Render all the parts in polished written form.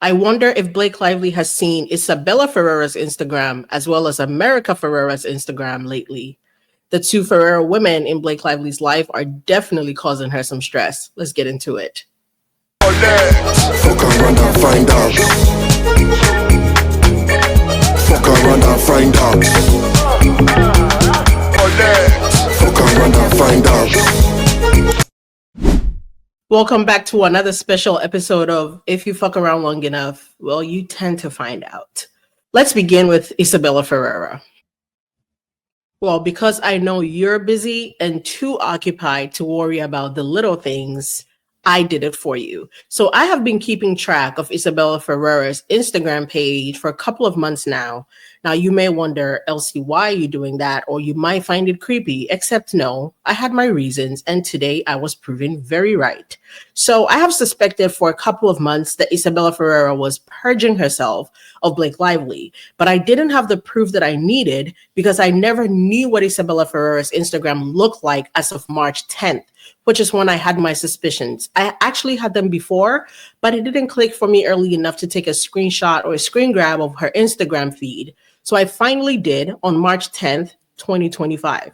I wonder if Blake Lively has seen Isabella Ferrera's Instagram as well as America Ferrera's Instagram lately. The two Ferrera women in Blake Lively's life are definitely causing her some stress. Let's get into it. Fuck around and find out. Fuck around and find out. Fuck around and find out. Welcome back to another special episode of If You Fuck Around Long Enough, well, you tend to find out. Let's begin with Isabella Ferrera. Well, because I know you're busy and too occupied to worry about the little things, I did it for you. So I have been keeping track of Isabella Ferrera's Instagram page for a couple of months now. Now, you may wonder, Elsie, why are you doing that? Or you might find it creepy, except no, I had my reasons, and today I was proven very right. So I have suspected for a couple of months that Isabella Ferrera was purging herself of Blake Lively, but I didn't have the proof that I needed because I never knew what Isabella Ferrera's Instagram looked like as of March 10th, which is when I had my suspicions. I actually had them before, but it didn't click for me early enough to take a screenshot or a screen grab of her Instagram feed. So I finally did on March 10th, 2025.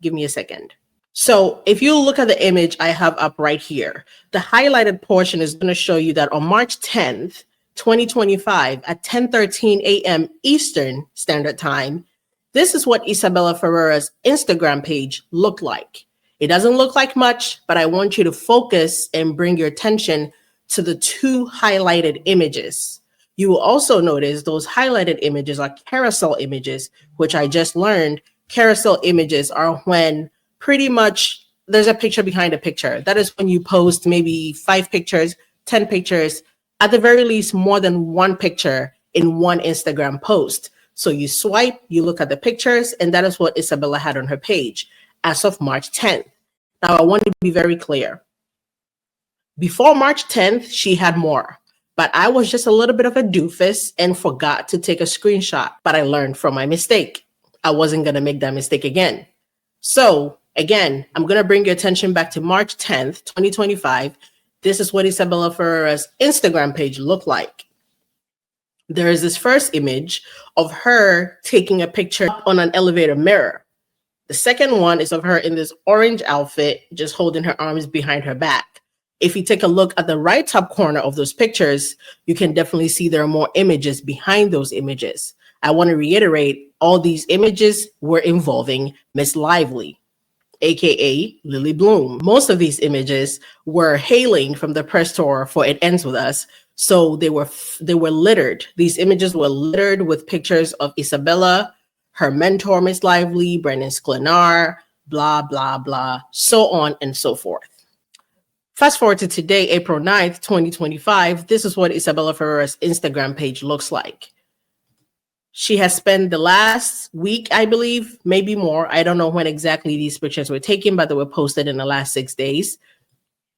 Give me a second. So if you look at the image I have up right here, the highlighted portion is going to show you that on March 10th, 2025 at 10:13 a.m. Eastern Standard Time, this is what Isabella Ferrera's Instagram page looked like. It doesn't look like much, but I want you to focus and bring your attention to the two highlighted images. You will also notice those highlighted images are carousel images, which I just learned carousel images are when pretty much there's a picture behind a picture. That is when you post maybe 5 pictures, 10 pictures, at the very least more than one picture in one Instagram post. So you swipe, you look at the pictures, and that is what Isabella had on her page as of March 10th. Now, I want to be very clear. Before March 10th, she had more, but I was just a little bit of a doofus and forgot to take a screenshot, but I learned from my mistake. I wasn't going to make that mistake again. So again, I'm going to bring your attention back to March 10th, 2025. This is what Isabella Ferrera's Instagram page looked like. There is this first image of her taking a picture on an elevator mirror. The second one is of her in this orange outfit, just holding her arms behind her back. If you take a look at the right top corner of those pictures, you can definitely see there are more images behind those images. I want to reiterate, all these images were involving Miss Lively, aka Lily Bloom. Most of these images were hailing from the press tour for It Ends With Us, so they were littered. These images were littered with pictures of Isabella, her mentor, Miss Lively, Brendan Sklenar, blah, blah, blah, so on and so forth. Fast forward to today, April 9th, 2025. This is what Isabella Ferrera's Instagram page looks like. She has spent the last week, I believe, maybe more. I don't know when exactly these pictures were taken, but they were posted in the last 6 days.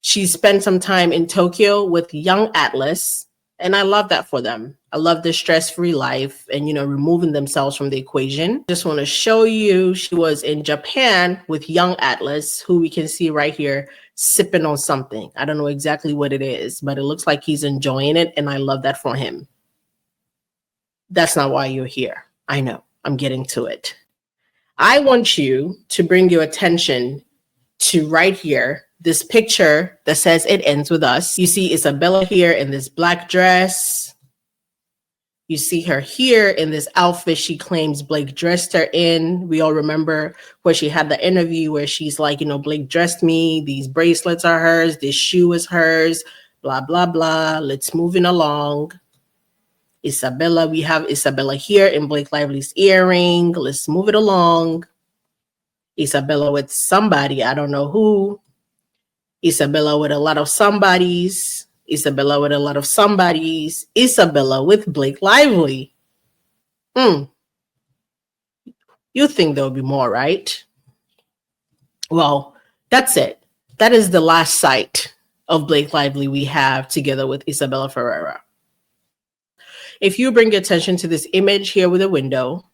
She spent some time in Tokyo with young Atlas, and I love that for them. I love the stress-free life and, removing themselves from the equation. Just want to show you, she was in Japan with young Atlas, who we can see right here, sipping on something. I don't know exactly what it is, but it looks like he's enjoying it, and I love that for him. That's not why you're here. I know, I'm getting to it. I want you to bring your attention to right here, this picture that says It Ends With Us. You see Isabella here in this black dress. You see her here in this outfit she claims Blake dressed her in. We all remember where she had the interview where she's like, Blake dressed me. These bracelets are hers. This shoe is hers. Blah, blah, blah. Let's move it along. Isabella, we have Isabella here in Blake Lively's earring. Let's move it along. Isabella with somebody, I don't know who. Isabella with a lot of somebodies. Isabella with a lot of somebodies. Isabella with Blake Lively. You think there'll be more, right? Well, that's it. That is the last sight of Blake Lively we have together with Isabella Ferrera. If you bring your attention to this image here with a window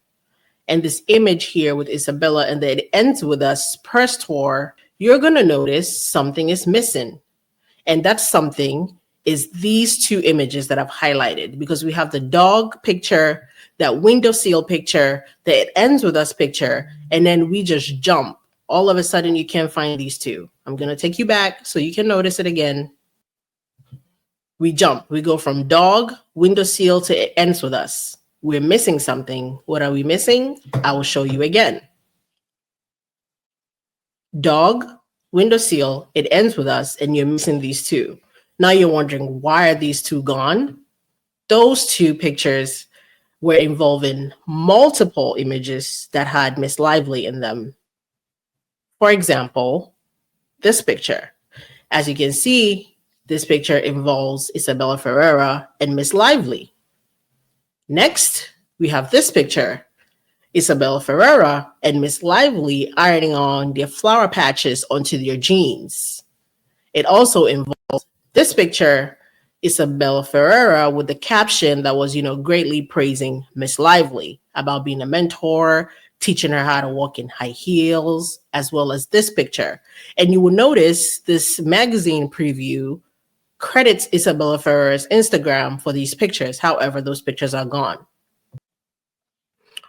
and this image here with Isabella and then It Ends With Us press tour, you're going to notice something is missing. And that something is these two images that I've highlighted, because we have the dog picture, that windowsill picture, that it ends with us picture, and then we just jump. All of a sudden, you can't find these two. I'm going to take you back so you can notice it again. We jump. We go from dog, windowsill to it ends with us. We're missing something. What are we missing? I will show you again. Dog, windowsill, it ends with us, and you're missing these two. Now you're wondering, why are these two gone? Those two pictures were involving multiple images that had Miss Lively in them. For example, this picture. As you can see, this picture involves Isabella Ferrer and Miss Lively. Next, we have this picture. Isabella Ferrer and Miss Lively ironing on their flower patches onto their jeans. It also involves this picture, Isabella Ferrer with the caption that was, greatly praising Miss Lively about being a mentor, teaching her how to walk in high heels, as well as this picture. And you will notice this magazine preview credits Isabella Ferrer's Instagram for these pictures. However, those pictures are gone.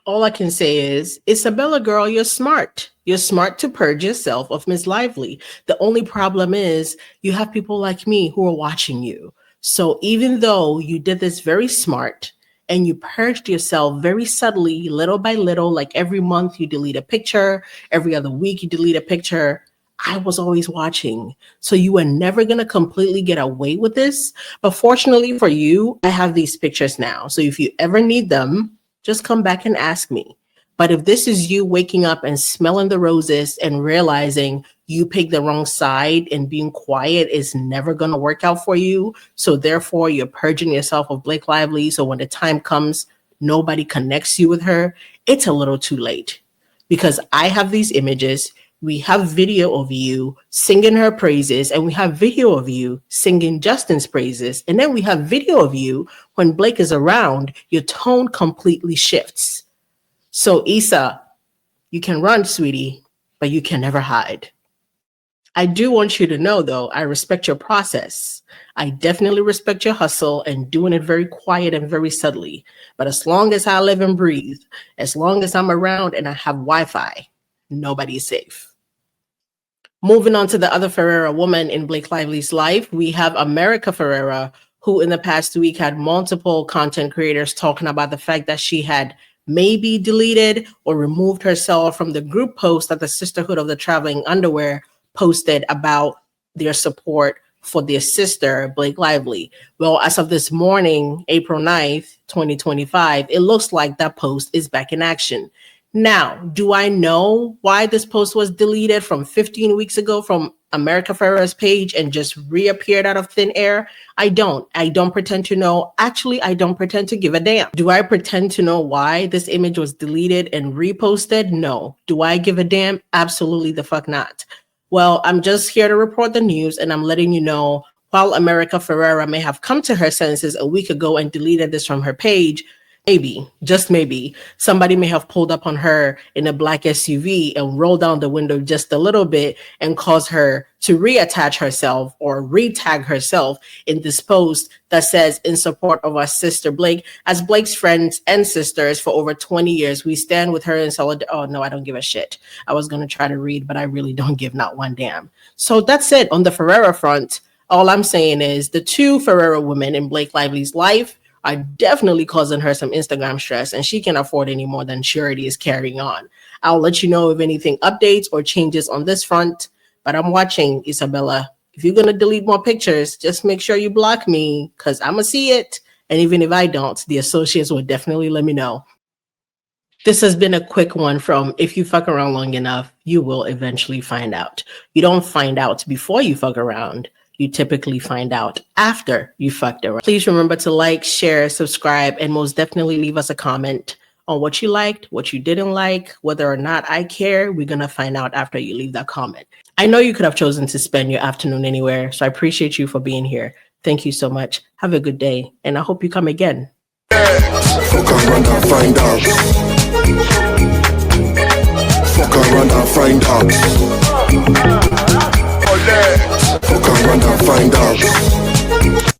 All I can say is, Isabella girl, you're smart. You're smart to purge yourself of Miss Lively. The only problem is you have people like me who are watching you. So even though you did this very smart and you purged yourself very subtly, little by little, like every month you delete a picture, every other week you delete a picture, I was always watching. So you were never going to completely get away with this. But fortunately for you, I have these pictures now. So if you ever need them, just come back and ask me. But if this is you waking up and smelling the roses and realizing you picked the wrong side and being quiet is never going to work out for you, so therefore you're purging yourself of Blake Lively, so when the time comes, nobody connects you with her, it's a little too late. Because I have these images, we have video of you singing her praises, and we have video of you singing Justin's praises, and then we have video of you when Blake is around, your tone completely shifts. So Issa, you can run, sweetie, but you can never hide. I do want you to know, though, I respect your process. I definitely respect your hustle and doing it very quiet and very subtly. But as long as I live and breathe, as long as I'm around and I have Wi-Fi, nobody's safe. Moving on to the other Ferrera woman in Blake Lively's life, we have America Ferrera, who in the past week had multiple content creators talking about the fact that she had maybe deleted or removed herself from the group post that the Sisterhood of the Traveling Underwear posted about their support for their sister, Blake Lively. Well, as of this morning, April 9th, 2025, it looks like that post is back in action. Now, do I know why this post was deleted from 15 weeks ago from America Ferrera's page and just reappeared out of thin air? I don't pretend to know. Actually, I don't pretend to give a damn. Do I pretend to know why this image was deleted and reposted? No. Do I give a damn? Absolutely the fuck not. Well, I'm just here to report the news, and I'm letting you know, while America Ferrera may have come to her senses a week ago and deleted this from her page, maybe, just maybe, somebody may have pulled up on her in a black SUV and rolled down the window just a little bit and caused her to reattach herself or re-tag herself in this post that says, in support of our sister Blake. As Blake's friends and sisters for over 20 years, we stand with her in solidarity. Oh, no, I don't give a shit. I was going to try to read, but I really don't give not one damn. So that's it on the Ferrera front. All I'm saying is the two Ferrera women in Blake Lively's life are definitely causing her some Instagram stress, and she can't afford any more than she already is carrying on. I'll let you know if anything updates or changes on this front, but I'm watching, Isabella. If you're going to delete more pictures, just make sure you block me, because I'm going to see it. And even if I don't, the associates will definitely let me know. This has been a quick one from if you fuck around long enough, you will eventually find out. You don't find out before you fuck around. You typically find out after you fucked around. Please remember to like, share, subscribe, and most definitely leave us a comment on what you liked, what you didn't like, whether or not I care. We're going to find out after you leave that comment. I know you could have chosen to spend your afternoon anywhere, so I appreciate you for being here. Thank you so much. Have a good day, and I hope you come again. Fuck around and find out. Fuck around and find out. Fuck around and find out.